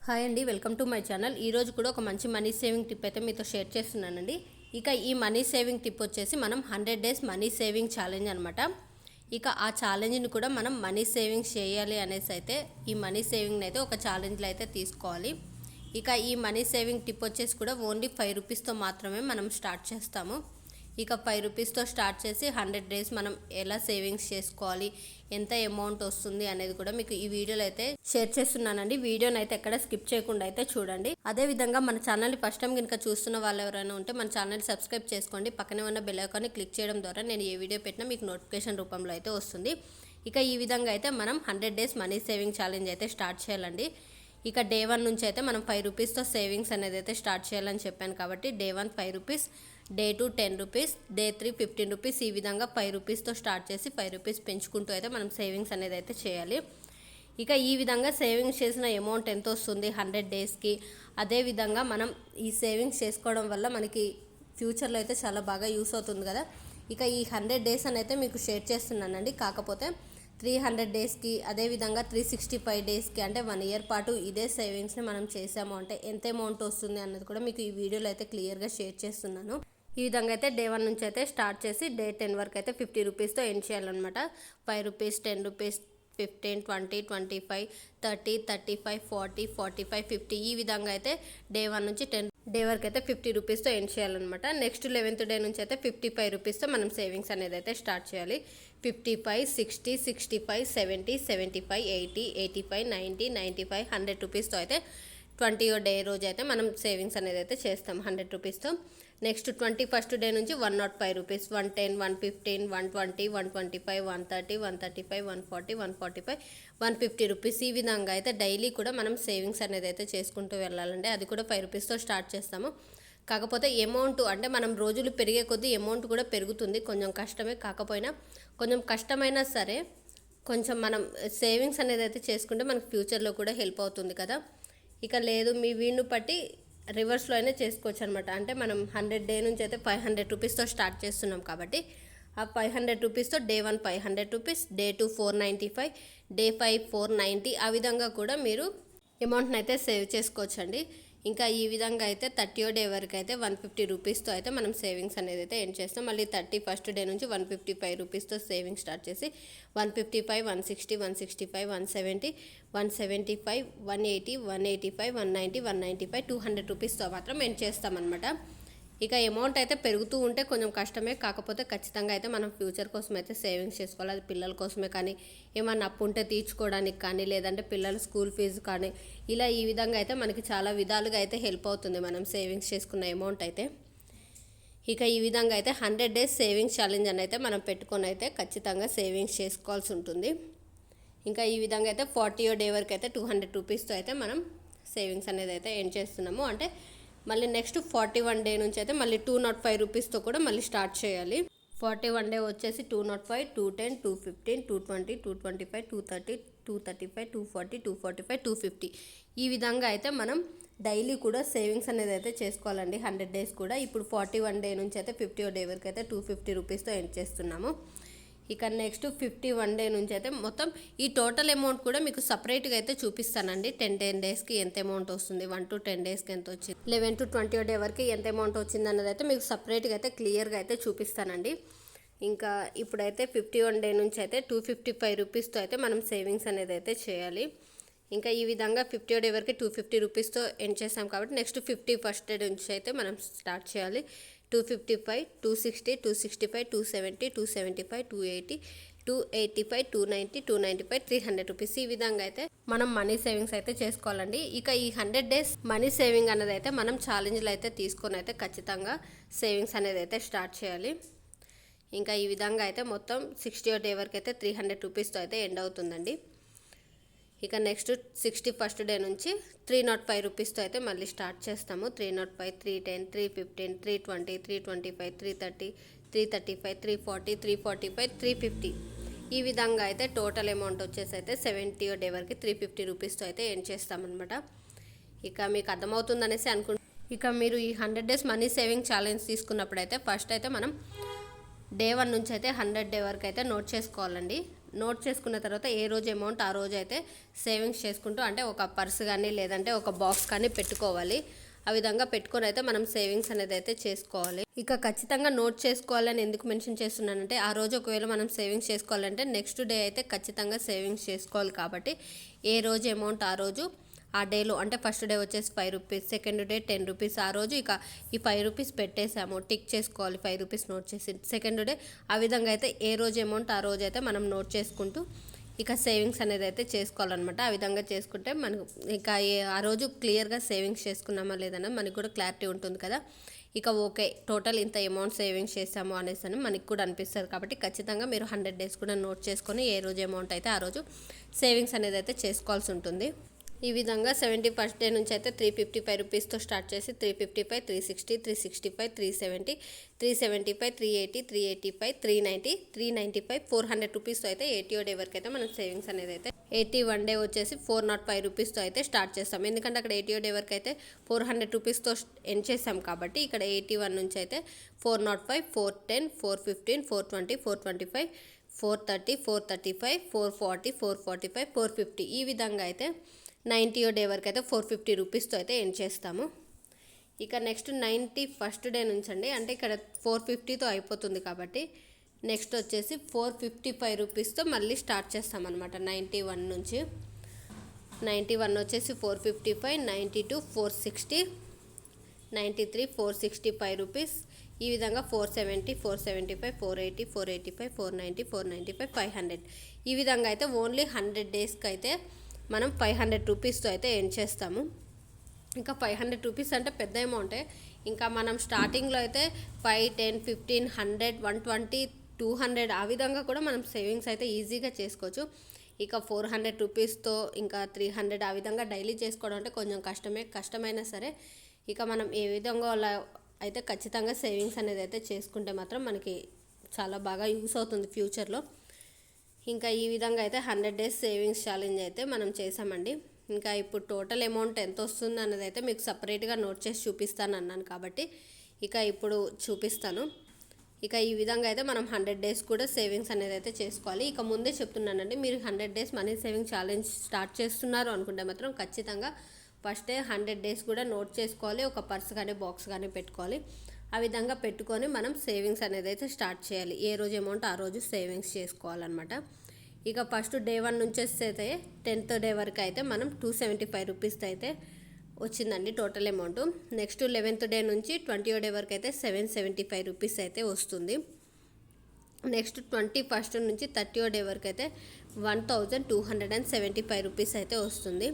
Hi అండి, welcome to my channel. ఈరోజు కూడా ఒక మంచి మనీ సేవింగ్ టిప్ అయితే మీతో షేర్ చేస్తున్నానండి. ఇక ఈ మనీ సేవింగ్ టిప్ వచ్చేసి మనం 100 డేస్ మనీ సేవింగ్ ఛాలెంజ్ అనమాట. ఇక ఆ ఛాలెంజ్ని కూడా మనం మనీ సేవింగ్ చేయాలి అనేసి అయితే ఈ మనీ సేవింగ్ని అయితే ఒక ఛాలెంజ్లో అయితే తీసుకోవాలి. ఇక ఈ మనీ సేవింగ్ టిప్ వచ్చేసి కూడా ఓన్లీ 5 రూపీస్తో మాత్రమే మనం స్టార్ట్ చేస్తాము. ఇక 5 రూపీస్తో స్టార్ట్ చేసి 100 డేస్ మనం ఎలా సేవింగ్స్ చేసుకోవాలి, ఎంత అమౌంట్ వస్తుంది అనేది కూడా మీకు ఈ వీడియోలో అయితే షేర్ చేస్తున్నానండి. వీడియోని అయితే ఎక్కడ స్కిప్ చేయకుండా అయితే చూడండి. అదేవిధంగా మన ఛానల్ని ఫస్ట్ టైం కనుక చూస్తున్న వాళ్ళు ఎవరైనా ఉంటే మన ఛానల్ సబ్స్క్రైబ్ చేసుకోండి. పక్కనే ఉన్న బెల్ ఐకాన్ని క్లిక్ చేయడం ద్వారా నేను ఏ వీడియో పెట్టినా మీకు నోటిఫికేషన్ రూపంలో అయితే వస్తుంది. ఇక ఈ విధంగా అయితే మనం 100 డేస్ మనీ సేవింగ్ ఛాలెంజ్ అయితే స్టార్ట్ చేయాలండి. ఇక డే 1 నుంచి అయితే మనం 5 రూపీస్తో సేవింగ్స్ అనేది అయితే స్టార్ట్ చేయాలని చెప్పాను కాబట్టి day 1 5 rupees, day 2 10 rupees, day 3 15 rupees, ఈ విధంగా 5 రూపీస్తో స్టార్ట్ చేసి 5 రూపీస్ పెంచుకుంటూ అయితే మనం సేవింగ్స్ అనేది అయితే చేయాలి. ఇక ఈ విధంగా సేవింగ్స్ చేసిన అమౌంట్ ఎంత వస్తుంది 100 డేస్కి, అదేవిధంగా మనం ఈ సేవింగ్స్ చేసుకోవడం వల్ల మనకి ఫ్యూచర్లో అయితే చాలా బాగా యూస్ అవుతుంది కదా. ఇక ఈ 100 డేస్ అని అయితే మీకు షేర్ చేస్తున్నానండి. కాకపోతే 300 డేస్కి, అదేవిధంగా 365 డేస్కి అంటే 1 ఇయర్ పాటు ఇదే సేవింగ్స్ని మనం చేసాము అంటే ఎంత అమౌంట్ వస్తుంది అన్నది కూడా మీకు ఈ వీడియోలో అయితే క్లియర్గా షేర్ చేస్తున్నాను. ఈ విధంగా అయితే డే 1 నుంచి అయితే స్టార్ట్ చేసి డే 10 వరకు అయితే 50 రూపీస్తో ఎండ్ చేయాలన్నమాట. 5 రూపీస్, 10 రూపీస్, 15, 20, 25, 30, 35, 40, 45, 50 ఈ విధంగా అయితే డే 1 నుంచి 10 డే వరకు అయితే 50 రూపీస్తో ఎండ్ చేయాలన్నమాట. నెక్స్ట్ 11th డే నుంచి అయితే 55 రూపీస్తో మనం సేవింగ్స్ అనేది అయితే స్టార్ట్ చేయాలి. 55, 60, 65, 70, 75, 80, 85, 90, 95, 100 రూపీస్తో అయితే 20వ డే రోజు అయితే మనం సేవింగ్స్ అనేది అయితే చేస్తాం 100 రూపీస్తో. నెక్స్ట్ 21st డే నుంచి 105 రూపీస్, 110, 115, 120, 125, 130, 135, 140, 145, 150 రూపీస్ ఈ విధంగా అయితే డైలీ కూడా మనం సేవింగ్స్ అనేది అయితే చేసుకుంటూ వెళ్ళాలండి. అది కూడా 5 రూపీస్తో స్టార్ట్ చేస్తాము. కాకపోతే అమౌంట్ అంటే మనం రోజులు పెరిగే కొద్దీ అమౌంట్ కూడా పెరుగుతుంది. కొంచెం కష్టమే, కాకపోయినా కొంచెం కష్టమైనా సరే కొంచెం మనం సేవింగ్స్ అనేది అయితే చేసుకుంటే మనకు ఫ్యూచర్లో కూడా హెల్ప్ అవుతుంది కదా. ఇక లేదు మీ వీలును బట్టి రివర్స్లో అయినా చేసుకోవచ్చు అనమాట. అంటే మనం 100 డే నుంచి అయితే 500 రూపీస్తో స్టార్ట్ చేస్తున్నాం కాబట్టి ఆ 500 రూపీస్తో డే 1 500 రూపీస్, డే 2 495, డే 5 490 ఆ విధంగా కూడా మీరు అమౌంట్ని అయితే సేవ్ చేసుకోవచ్చండి. ఇంకా ఈ విధంగా అయితే 30వ డే వరకు అయితే 150 రూపీస్తో అయితే మనం సేవింగ్స్ అనేది అయితే ఎండ్ చేస్తాం. మళ్ళీ 31st డే నుంచి 155 రూపీస్తో సేవింగ్ స్టార్ట్ చేసి 155, 160, 165, 170, 175, 180, 185, 190, 195, 200 రూపీస్తో మాత్రం ఎండ్ చేస్తామన్నమాట. ఇక అమౌంట్ అయితే పెరుగుతూ ఉంటే కొంచెం కష్టమే, కాకపోతే ఖచ్చితంగా అయితే మనం ఫ్యూచర్ కోసం అయితే సేవింగ్స్ చేసుకోవాలి. అది పిల్లల కోసమే కానీ, ఏమన్నా అప్పు ఉంటే తీర్చుకోవడానికి కానీ, లేదంటే పిల్లల స్కూల్ ఫీజు కానీ, ఇలా ఈ విధంగా అయితే మనకి చాలా విధాలుగా అయితే హెల్ప్ అవుతుంది మనం సేవింగ్స్ చేసుకున్న అమౌంట్ అయితే. ఇక ఈ విధంగా అయితే 100 డేస్ సేవింగ్స్ ఛాలెంజ్ అని అయితే మనం పెట్టుకొని అయితే ఖచ్చితంగా సేవింగ్స్ చేసుకోవాల్సి ఉంటుంది. ఇంకా ఈ విధంగా అయితే 40వ డే వరకు అయితే 200 రూపీస్తో అయితే మనం సేవింగ్స్ అనేది అయితే ఎండ్ చేస్తున్నాము. అంటే మళ్ళీ నెక్స్ట్ 41 డే నుంచి అయితే మళ్ళీ 205 రూపీస్తో కూడా మళ్ళీ స్టార్ట్ చేయాలి. 41 డే వచ్చేసి 205, 210, 215, 220, 225, 230, 235, 240, 245, 250 ఈ విధంగా అయితే మనం డైలీ కూడా సేవింగ్స్ అనేది అయితే చేసుకోవాలండి 100 డేస్ కూడా. ఇప్పుడు 41 డే నుంచి అయితే 50వ డే వరకు అయితే 250 రూపీస్తో ఎండ్ చేస్తున్నాము. ఇక నెక్స్ట్ 51 డే నుంచి అయితే మొత్తం ఈ టోటల్ అమౌంట్ కూడా మీకు సపరేట్గా అయితే చూపిస్తానండి. 10 డేస్కి ఎంత అమౌంట్ వస్తుంది, 1 to 10 డేస్కి ఎంత వచ్చింది, 11 to 20 డే వరకు ఎంత అమౌంట్ వచ్చింది అన్నది అయితే మీకు సపరేట్గా అయితే క్లియర్గా అయితే చూపిస్తానండి. ఇంకా ఇప్పుడైతే 51 డే నుంచి అయితే 255 రూపీస్తో అయితే మనం సేవింగ్స్ అనేది అయితే చేయాలి. ఇంకా ఈ విధంగా 50వ డే వరకు 250 రూపీస్తో ఎండ్ చేసాం కాబట్టి నెక్స్ట్ 51st డే నుంచి అయితే మనం స్టార్ట్ చేయాలి. 255, 260, 265, 270, 275, 280, 285, 290, 295, 300 రూపీస్ ఈ విధంగా అయితే మనం మనీ సేవింగ్స్ అయితే చేసుకోవాలండి. ఇక ఈ 100 డేస్ మనీ సేవింగ్ అనేది అయితే మనం ఛాలెంజ్లు అయితే తీసుకొని అయితే ఖచ్చితంగా సేవింగ్స్ అనేది అయితే స్టార్ట్ చేయాలి. ఇంకా ఈ విధంగా అయితే మొత్తం 60వ డే వరకు అయితే 300 రూపీస్తో అయితే ఎండ్ అవుతుందండి. ఇక నెక్స్ట్ 61st డే నుంచి 305 రూపీస్తో అయితే మళ్ళీ స్టార్ట్ చేస్తాము. 305, 310, 315, 320, 325, 330, 335, 340, 345, 350 ఈ విధంగా అయితే టోటల్ అమౌంట్ వచ్చేసి అయితే 70వ డే వరకు 350 రూపీస్తో అయితే ఎండ్ చేస్తామన్నమాట. ఇక మీకు అర్థమవుతుందనేసి ఇక మీరు ఈ 100 డేస్ మనీ సేవింగ్ ఛాలెంజ్ తీసుకున్నప్పుడు అయితే ఫస్ట్ అయితే మనం డే 1 నుంచి అయితే 100 డే వరకు అయితే నోట్ చేసుకోవాలండి. నోట్ చేసుకున్న తర్వాత ఏ రోజు అమౌంట్ ఆ రోజు అయితే సేవింగ్స్ చేసుకుంటూ అంటే ఒక పర్స్ కానీ లేదంటే ఒక బాక్స్ కానీ పెట్టుకోవాలి. ఆ విధంగా పెట్టుకొని అయితే మనం సేవింగ్స్ అనేది అయితే చేసుకోవాలి. ఇక ఖచ్చితంగా నోట్ చేసుకోవాలని ఎందుకు మెన్షన్ చేస్తున్నానంటే ఆ రోజు ఒకవేళ మనం సేవింగ్స్ చేసుకోవాలంటే నెక్స్ట్ డే అయితే ఖచ్చితంగా సేవింగ్స్ చేసుకోవాలి. కాబట్టి ఏ రోజు అమౌంట్ ఆ రోజు ఆ డేలో అంటే ఫస్ట్ డే వచ్చేసి 5 రూపీస్, సెకండ్ డే 10 రూపీస్, ఆ రోజు ఇక ఈ 5 రూపీస్ పెట్టేసాము, టిక్ చేసుకోవాలి 5 రూపీస్ నోట్ చేసి. సెకండ్ డే ఆ విధంగా అయితే ఏ రోజు అమౌంట్ ఆ రోజు అయితే మనం నోట్ చేసుకుంటూ ఇక సేవింగ్స్ అనేది అయితే చేసుకోవాలన్నమాట. ఆ విధంగా చేసుకుంటే మనకు ఇక ఆ రోజు క్లియర్గా సేవింగ్స్ చేసుకున్నామా లేదన్నా మనకు కూడా క్లారిటీ ఉంటుంది కదా. ఇక ఓకే టోటల్ ఇంత అమౌంట్ సేవింగ్స్ చేసాము అనేసి అని మనకి కూడా అనిపిస్తుంది. కాబట్టి ఖచ్చితంగా మీరు 100 డేస్ కూడా నోట్ చేసుకొని ఏ రోజు అమౌంట్ అయితే ఆ రోజు సేవింగ్స్ అనేది అయితే చేసుకోవాల్సి ఉంటుంది. ఈ విధంగా 71st డే నుంచి అయితే 355 రూపీస్తో స్టార్ట్ చేసి 355, 360, 365, 370, 375, 380, 385, 390, 395, 400 రూపీస్తో అయితే 80వ డే వరకు అయితే మనం సేవింగ్స్ అనేది అయితే 81 డే వచ్చేసి 405 రూపీస్తో అయితే స్టార్ట్ చేస్తాం. ఎందుకంటే అక్కడ 80వ డే వరకు అయితే 400 రూపీస్తో ఎండ్ చేసాం కాబట్టి ఇక్కడ 81 నుంచి అయితే 405, 410, 415, 420, 425, 430, 435, 440, 445, 450 ఈ విధంగా అయితే 90వ డే వరకు అయితే 450 రూపీస్తో అయితే ఎండ్ చేస్తాము. ఇక నెక్స్ట్ 91st డే నుంచి అండి అంటే ఇక్కడ 450తో అయిపోతుంది కాబట్టి నెక్స్ట్ వచ్చేసి 455 రూపీస్తో మళ్ళీ స్టార్ట్ చేస్తామన్నమాట. 91 నుంచి 91 వచ్చేసి 455, 92 460, 93 465 రూపీస్, ఈ విధంగా 470, 475, 480, 485, 490, 495, 500 ఈ విధంగా అయితే ఓన్లీ 100 డేస్కి అయితే మనం 500 రూపీస్తో అయితే ఎండ్ చేస్తాము. ఇంకా 500 రూపీస్ అంటే పెద్ద అమౌంటే. ఇంకా మనం స్టార్టింగ్లో అయితే 5, 10, 15, 100, 120, 200 ఆ విధంగా కూడా మనం సేవింగ్స్ అయితే ఈజీగా చేసుకోవచ్చు. ఇక 400 రూపీస్తో ఇంకా 300 ఆ విధంగా డైలీ చేసుకోవడం అంటే కొంచెం కష్టమైనా సరే ఇక మనం ఏ విధంగా అలా అయితే ఖచ్చితంగా సేవింగ్స్ అనేది అయితే చేసుకుంటే మాత్రం మనకి చాలా బాగా యూస్ అవుతుంది ఫ్యూచర్లో. ఇంకా ఈ విధంగా అయితే 100 డేస్ సేవింగ్స్ ఛాలెంజ్ అయితే మనం చేసామండి. ఇంకా ఇప్పుడు టోటల్ అమౌంట్ ఎంత వస్తుంది అన్నది అయితే మీకు సపరేట్గా నోట్ చేసి చూపిస్తాను అన్నాను కాబట్టి ఇక ఇప్పుడు చూపిస్తాను. ఇక ఈ విధంగా అయితే మనం 100 డేస్ కూడా సేవింగ్స్ అనేది అయితే చేసుకోవాలి. ఇక ముందే చెప్తున్నానండి, మీరు 100 days money saving challenge start చేస్తున్నారు అనుకుంటే మాత్రం ఖచ్చితంగా ఫస్ట్ డే 100 డేస్ కూడా నోట్ చేసుకోవాలి. ఒక పర్స్ కానీ బాక్స్ కానీ పెట్టుకోవాలి. ఆ విధంగా పెట్టుకొని మనం సేవింగ్స్ అనేది అయితే స్టార్ట్ చేయాలి. ఏ రోజు అమౌంట్ ఆ రోజు సేవింగ్స్ చేసుకోవాలన్నమాట. ఇక ఫస్ట్ డే 1 నుంచి అయితే 10th డే వరకు అయితే మనం 275 రూపీస్తో అయితే వచ్చిందండి total amount. Next 11th day నుంచి 20వ డే వరకు అయితే 775 రూపీస్ అయితే వస్తుంది. నెక్స్ట్ 21st నుంచి 30వ డే వరకు అయితే 1275 రూపీస్ అయితే వస్తుంది.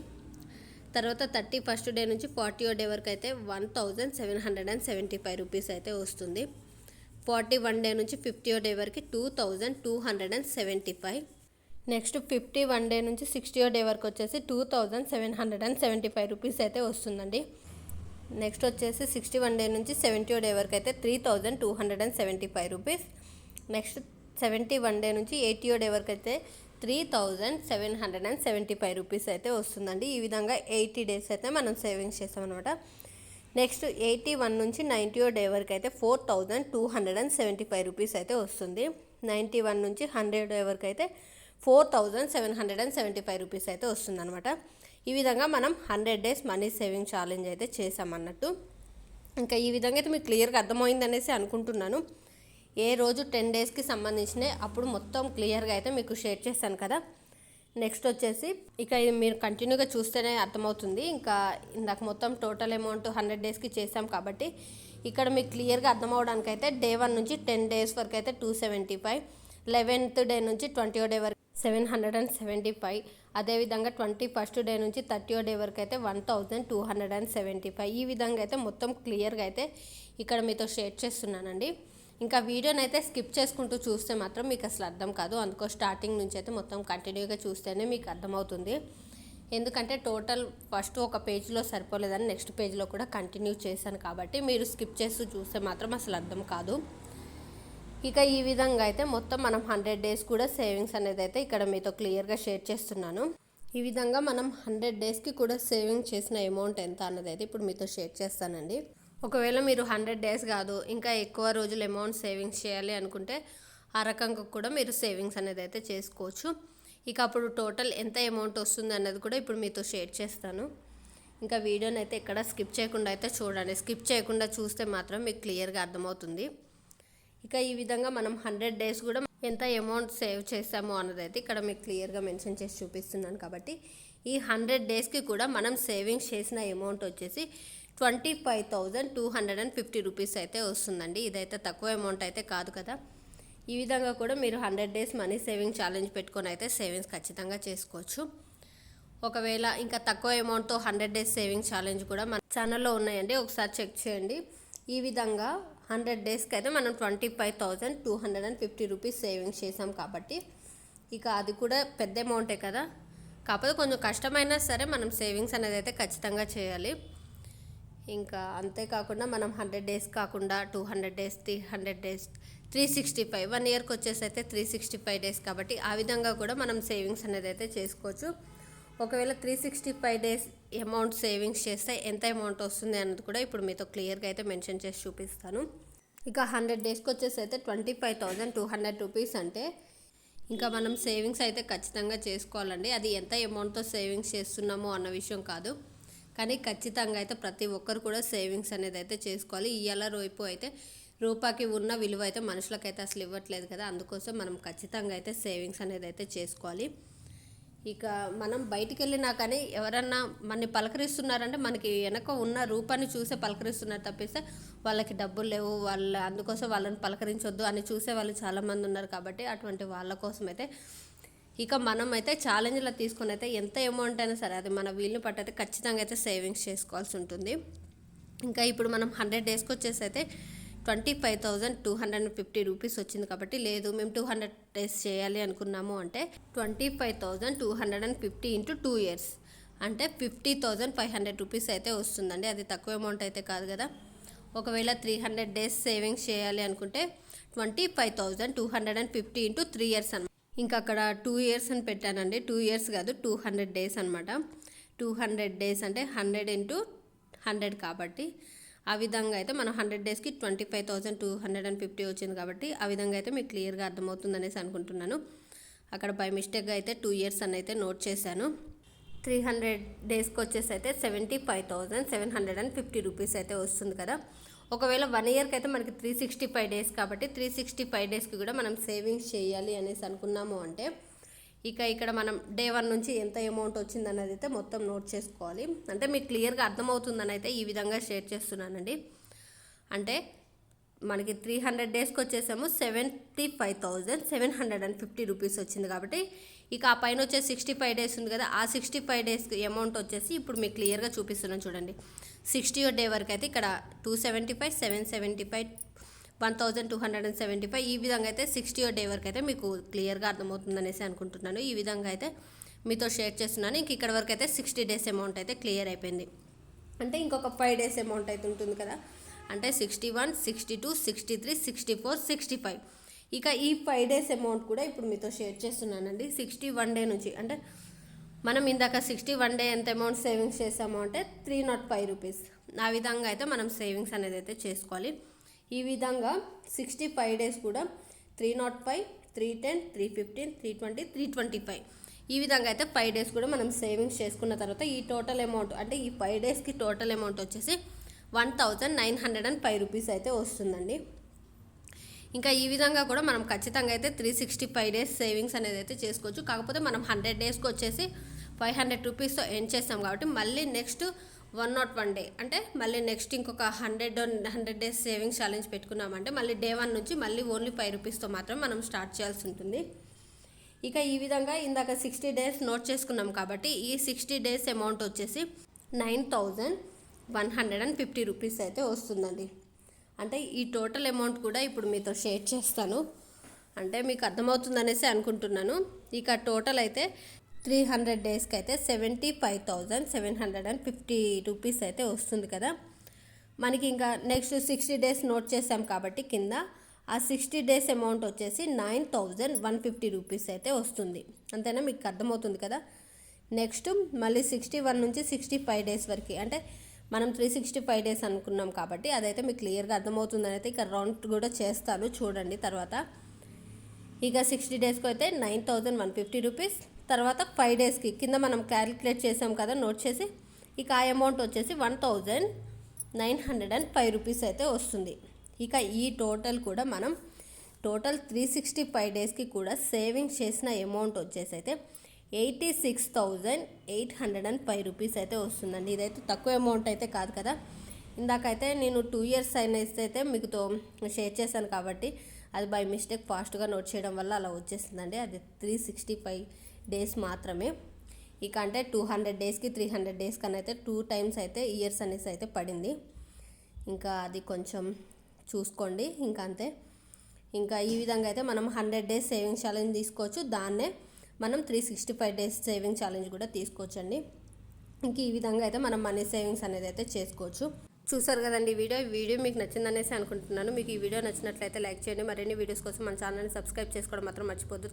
తర్వాత 31st డే నుంచి 40వ డే వరకు అయితే 1775 రూపీస్ అయితే వస్తుంది. 41 డే నుంచి 50వ డే వరకు 2275. నెక్స్ట్ 51 డే నుంచి 60వ డే వరకు వచ్చేసి 2775 రూపీస్ అయితే వస్తుందండి. నెక్స్ట్ వచ్చేసి 61 డే నుంచి 70వ డే వరకు అయితే 3275 రూపీస్. నెక్స్ట్ 71 డే నుంచి 80వ డే వరకు అయితే 3775 రూపీస్ అయితే వస్తుందండి. ఈ విధంగా 80 డేస్ అయితే మనం సేవింగ్స్ చేస్తామన్నమాట. నెక్స్ట్ 81 నుంచి 90వ డే వరకు అయితే 4275 రూపీస్ అయితే వస్తుంది. 91 నుంచి 100 డే వరకు అయితే 4775 రూపీస్ అయితే వస్తుందన్నమాట. ఈ విధంగా మనం 100 డేస్ మనీ సేవింగ్ ఛాలెంజ్ అయితే చేసామన్నట్టు. ఇంకా ఈ విధంగా అయితే మీకు క్లియర్గా అర్థమైందనేసి అనుకుంటున్నాను. ఏ రోజు 10 డేస్కి సంబంధించిన అప్పుడు మొత్తం క్లియర్గా అయితే మీకు షేర్ చేశాను కదా. నెక్స్ట్ వచ్చేసి ఇక ఇది మీరు కంటిన్యూగా చూస్తేనే అర్థమవుతుంది. ఇంకా ఇందాక మొత్తం టోటల్ అమౌంట్ 100 డేస్కి చేసాం కాబట్టి ఇక్కడ మీకు క్లియర్గా అర్థమవడానికి అయితే డే 1 నుంచి 10 డేస్ వరకు అయితే 275, 11th డే నుంచి 20వ డే వరకు 775, అదేవిధంగా 21st డే నుంచి 30వ డే వరకు అయితే 1275. ఈ విధంగా అయితే మొత్తం క్లియర్గా అయితే ఇక్కడ మీతో షేర్ చేస్తున్నానండి. ఇంకా వీడియోని అయితే స్కిప్ చేసుకుంటూ చూస్తే మాత్రం మీకు అసలు అర్థం కాదు. అందుకో స్టార్టింగ్ నుంచి అయితే మొత్తం కంటిన్యూగా చూస్తేనే మీకు అర్థమవుతుంది. ఎందుకంటే టోటల్ ఫస్ట్ ఒక పేజ్లో సరిపోలేదని నెక్స్ట్ పేజ్లో కూడా కంటిన్యూ చేశాను కాబట్టి మీరు స్కిప్ చేస్తూ చూస్తే మాత్రం అసలు అర్థం కాదు. ఇక ఈ విధంగా అయితే మొత్తం మనం 100 డేస్ కూడా సేవింగ్స్ అనేది అయితే ఇక్కడ మీతో క్లియర్గా షేర్ చేస్తున్నాను. ఈ విధంగా మనం 100 డేస్కి కూడా సేవింగ్ చేసిన అమౌంట్ ఎంత అన్నది అయితే ఇప్పుడు మీతో షేర్ చేస్తానండి. ఒకవేళ మీరు 100 డేస్ కాదు ఇంకా ఎక్కువ రోజులు అమౌంట్ సేవింగ్స్ చేయాలి అనుకుంటే ఆ రకంగా కూడా మీరు సేవింగ్స్ అనేది అయితే చేసుకోవచ్చు. ఇక అప్పుడు టోటల్ ఎంత అమౌంట్ వస్తుంది అన్నది కూడా ఇప్పుడు మీతో షేర్ చేస్తాను. ఇంకా వీడియోని అయితే ఎక్కడ స్కిప్ చేయకుండా అయితే చూడండి. స్కిప్ చేయకుండా చూస్తే మాత్రం మీకు క్లియర్గా అర్థమవుతుంది. ఇక ఈ విధంగా మనం 100 డేస్ కూడా ఎంత అమౌంట్ సేవ్ చేస్తామో అన్నదైతే ఇక్కడ మీకు క్లియర్గా మెన్షన్ చేసి చూపిస్తున్నాను. కాబట్టి ఈ 100 డేస్కి కూడా మనం సేవింగ్స్ చేసిన అమౌంట్ వచ్చేసి 25,250 రూపీస్ అయితే వస్తుందండి. ఇదైతే తక్కువ అమౌంట్ అయితే కాదు కదా. ఈ విధంగా కూడా మీరు 100 డేస్ మనీ సేవింగ్ ఛాలెంజ్ పెట్టుకొని అయితే సేవింగ్స్ ఖచ్చితంగా చేసుకోవచ్చు. ఒకవేళ ఇంకా తక్కువ అమౌంట్తో 100 డేస్ సేవింగ్ ఛాలెంజ్ కూడా మన ఛానల్లో ఉన్నాయండి, ఒకసారి చెక్ చేయండి. ఈ విధంగా 100 డేస్కి అయితే మనం 25,250 రూపీస్ సేవింగ్స్ చేసాం. కాబట్టి ఇక అది కూడా పెద్ద అమౌంటే కదా, కాకపోతే కొంచెం కష్టమైనా సరే మనం సేవింగ్స్ అనేది అయితే ఖచ్చితంగా చేయాలి. ఇంకా అంతేకాకుండా మనం 100 డేస్ కాకుండా 200 డేస్, 300 డేస్, 365 1 ఇయర్కి వచ్చేసి అయితే 365 డేస్. కాబట్టి ఆ విధంగా కూడా మనం సేవింగ్స్ అనేది అయితే చేసుకోవచ్చు. ఒకవేళ 365 డేస్ అమౌంట్ సేవింగ్స్ చేస్తే ఎంత అమౌంట్ వస్తుంది అన్నది కూడా ఇప్పుడు మీతో క్లియర్గా అయితే మెన్షన్ చేసి చూపిస్తాను. ఇక 100 డేస్కి వచ్చేసి అయితే 25,200 రూపీస్ అంటే ఇంకా మనం సేవింగ్స్ అయితే ఖచ్చితంగా చేసుకోవాలండి. అది ఎంత అమౌంట్తో సేవింగ్స్ చేస్తున్నామో అన్న విషయం కాదు, కానీ ఖచ్చితంగా అయితే ప్రతి ఒక్కరు కూడా సేవింగ్స్ అనేది అయితే చేసుకోవాలి. ఇవాళ రేపు అయితే రూపాయికి ఉన్న విలువ అయితే మనుషులకైతే అసలు ఇవ్వట్లేదు కదా, అందుకోసం మనం ఖచ్చితంగా అయితే సేవింగ్స్ అనేది అయితే చేసుకోవాలి. ఇక మనం బయటికి వెళ్ళినా కానీ ఎవరన్నా మనని పలకరిస్తున్నారంటే మనకి వెనక ఉన్న రూపాన్ని చూసే పలకరిస్తున్నారు తప్పిస్తే వాళ్ళకి డబ్బులు లేవు, అందుకోసం వాళ్ళని పలకరించొద్దు అని చూసే వాళ్ళు చాలామంది ఉన్నారు. కాబట్టి అటువంటి వాళ్ళ కోసం అయితే ఇక మనం అయితే ఛాలెంజ్లో తీసుకొని అయితే ఎంత అమౌంట్ అయినా సరే అది మన వీలుని పట్టి అయితే ఖచ్చితంగా అయితే సేవింగ్స్ చేసుకోవాల్సి ఉంటుంది. ఇంకా ఇప్పుడు మనం 100 డేస్కి వచ్చేసి అయితే 25,250 రూపీస్ వచ్చింది. కాబట్టి లేదు మేము 200 డేస్ చేయాలి అనుకున్నాము అంటే 25,250 ఇంటూ 2 ఇయర్స్ అంటే 50,500 రూపీస్ అయితే వస్తుందండి. అది తక్కువ అమౌంట్ అయితే కాదు కదా. ఒకవేళ 300 డేస్ సేవింగ్స్ చేయాలి అనుకుంటే 25,250 ఇంటూ 3 ఇయర్స్ అనమాట. ఇంకా అక్కడ 2 ఇయర్స్ అని పెట్టానండి, 2 ఇయర్స్ కాదు 200 డేస్ అనమాట. 200 డేస్ అంటే 100 ఇంటూ 100 కాబట్టి ఆ విధంగా అయితే మనం 100 డేస్కి 25,250 వచ్చింది. కాబట్టి ఆ విధంగా అయితే మీకు క్లియర్గా అర్థమవుతుంది అనేసి అనుకుంటున్నాను. అక్కడ బై మిస్టేక్గా అయితే 2 ఇయర్స్ అని అయితే నోట్ చేశాను. 300 డేస్కి వచ్చేసి అయితే 75,750 రూపీస్ అయితే వస్తుంది కదా. ఒకవేళ 1 ఇయర్కి అయితే మనకి 365 డేస్ కాబట్టి 365 డేస్కి కూడా మనం సేవింగ్స్ చేయాలి అనేసి అనుకున్నాము అంటే ఇక ఇక్కడ మనం డే 1 నుంచి ఎంత అమౌంట్ వచ్చింది అన్నది అయితే మొత్తం నోట్ చేసుకోవాలి. అంటే మీకు క్లియర్గా అర్థమవుతుందని అయితే ఈ విధంగా షేర్ చేస్తున్నానండి. అంటే మనకి 300 డేస్కి వచ్చేసాము 75,750 రూపీస్ వచ్చింది. కాబట్టి ఇక ఆ పైన వచ్చే 65 డేస్ ఉంది కదా, ఆ 65 డేస్కి అమౌంట్ వచ్చేసి ఇప్పుడు మీకు క్లియర్గా చూపిస్తున్నాను చూడండి. 60వ డే వరకు అయితే ఇక్కడ 275, 775, 1,275 ఈ విధంగా అయితే 60వ డే వరకు అయితే మీకు క్లియర్గా అర్థమవుతుంది అనేసి అనుకుంటున్నాను. ఈ విధంగా అయితే మీతో షేర్ చేస్తున్నాను. ఇంక ఇక్కడ వరకు అయితే 60 డేస్ అమౌంట్ అయితే క్లియర్ అయిపోయింది. అంటే ఇంకొక 5 డేస్ అమౌంట్ అయితే ఉంటుంది కదా, అంటే 61, 62, 63, 64, 65 ఇక ఈ 5 డేస్ అమౌంట్ కూడా ఇప్పుడు మీతో షేర్ చేస్తున్నానండి. 61 డే నుంచి అంటే మనం ఇందాక 61 డే ఎంత అమౌంట్ సేవింగ్స్ చేసాము అంటే 305 రూపీస్. ఆ విధంగా అయితే మనం సేవింగ్స్ అనేది అయితే చేసుకోవాలి. ఈ విధంగా 65 డేస్ కూడా 305, 310, 315, 320, 325 ఈ విధంగా అయితే 5 డేస్ కూడా మనం సేవింగ్స్ చేసుకున్న తర్వాత ఈ టోటల్ అమౌంట్ అంటే ఈ 5 డేస్కి టోటల్ అమౌంట్ వచ్చేసి 1,905 రూపీస్ అయితే వస్తుందండి. ఇంకా ఈ విధంగా కూడా మనం ఖచ్చితంగా అయితే 365 డేస్ సేవింగ్స్ అనేది అయితే చేసుకోవచ్చు. కాకపోతే మనం 100 డేస్కి వచ్చేసి 500 రూపీస్తో ఎండ్ చేస్తాం కాబట్టి మళ్ళీ నెక్స్ట్ 101 డే అంటే మళ్ళీ నెక్స్ట్ ఇంకొక 100 డేస్ సేవింగ్స్ ఛాలెంజ్ పెట్టుకున్నామంటే మళ్ళీ డే 1 నుంచి మళ్ళీ ఓన్లీ 5 రూపీస్తో మాత్రం మనం స్టార్ట్ చేయాల్సి ఉంటుంది. ఇక ఈ విధంగా ఇందాక 60 డేస్ నోట్ చేసుకున్నాం కాబట్టి ఈ 60 డేస్ అమౌంట్ వచ్చేసి 9,150 రూపీస్ అయితే వస్తుందండి. అంటే ఈ టోటల్ అమౌంట్ కూడా ఇప్పుడు మీతో షేర్ చేస్తాను, అంటే మీకు అర్థమవుతుందనేసి అనుకుంటున్నాను. ఇక టోటల్ అయితే 300 డేస్కి అయితే 75,750 రూపీస్ అయితే వస్తుంది కదా. మనకి ఇంకా నెక్స్ట్ 60 డేస్ నోట్ చేసాం కాబట్టి కింద ఆ 60 డేస్ అమౌంట్ వచ్చేసి 9,150 రూపీస్ అయితే వస్తుంది. అంతేనా, మీకు అర్థమవుతుంది కదా. నెక్స్ట్ మళ్ళీ 61 నుంచి 65 డేస్ వరకు అంటే మనం 365 డేస్ అనుకున్నాం కాబట్టి అదైతే మీకు క్లియర్గా అర్థమవుతుందని అయితే ఇక రౌండ్ కూడా చేస్తాను చూడండి తర్వాత. ఇక 60 డేస్కి అయితే 9150 రూపీస్. తర్వాత 5 డేస్కి కింద మనం క్యాలిక్యులేట్ చేసాం కదా నోట్ చేసి, ఇక ఆ అమౌంట్ వచ్చేసి 1905 రూపీస్ అయితే వస్తుంది. ఇక ఈ టోటల్ కూడా మనం టోటల్ 365 డేస్కి కూడా సేవింగ్స్ చేసిన అమౌంట్ వచ్చేసి అయితే 86,805 రూపీస్ అయితే వస్తుందండి. ఇదైతే తక్కువ అమౌంట్ అయితే కాదు కదా. ఇందాకైతే నేను 2 ఇయర్స్ సైన్స్ అయితే మీకుతో షేర్ చేశాను కాబట్టి అది బై మిస్టేక్ ఫాస్ట్గా నోట్ చేయడం వల్ల అలా వచ్చేసిందండి. అది 365 డేస్ మాత్రమే. ఇక అంటే 200 డేస్కి 300 డేస్ కన్నా అయితే 2 టైమ్స్ అయితే ఇయర్స్ అనేసి అయితే పడింది. ఇంకా అది కొంచెం చూసుకోండి. ఇంకా అంతే. ఇంకా ఈ విధంగా అయితే మనం 100 డేస్ సేవింగ్ ఛాలెంజ్ తీసుకోవచ్చు. దాన్నే మనం 365 డేస్ సేవింగ్ ఛాలెంజ్ కూడా తీసుకోవచ్చు అండి. ఇంక ఈ విధంగా అయితే మనం మనీ సేవింగ్స్ అనేది అయితే చేసుకోవచ్చు. చూసారు కదండి ఈ వీడియో మీకు నచ్చిందనేసి అనుకుంటున్నాను. మీకు ఈ వీడియో నచ్చినట్లయితే లైక్ చేయండి. మరిన్ని వీడియోస్ కోసం మన ఛానల్ని సబ్స్క్రైబ్ చేసుకోవడం మాత్రం మర్చిపోద్దు.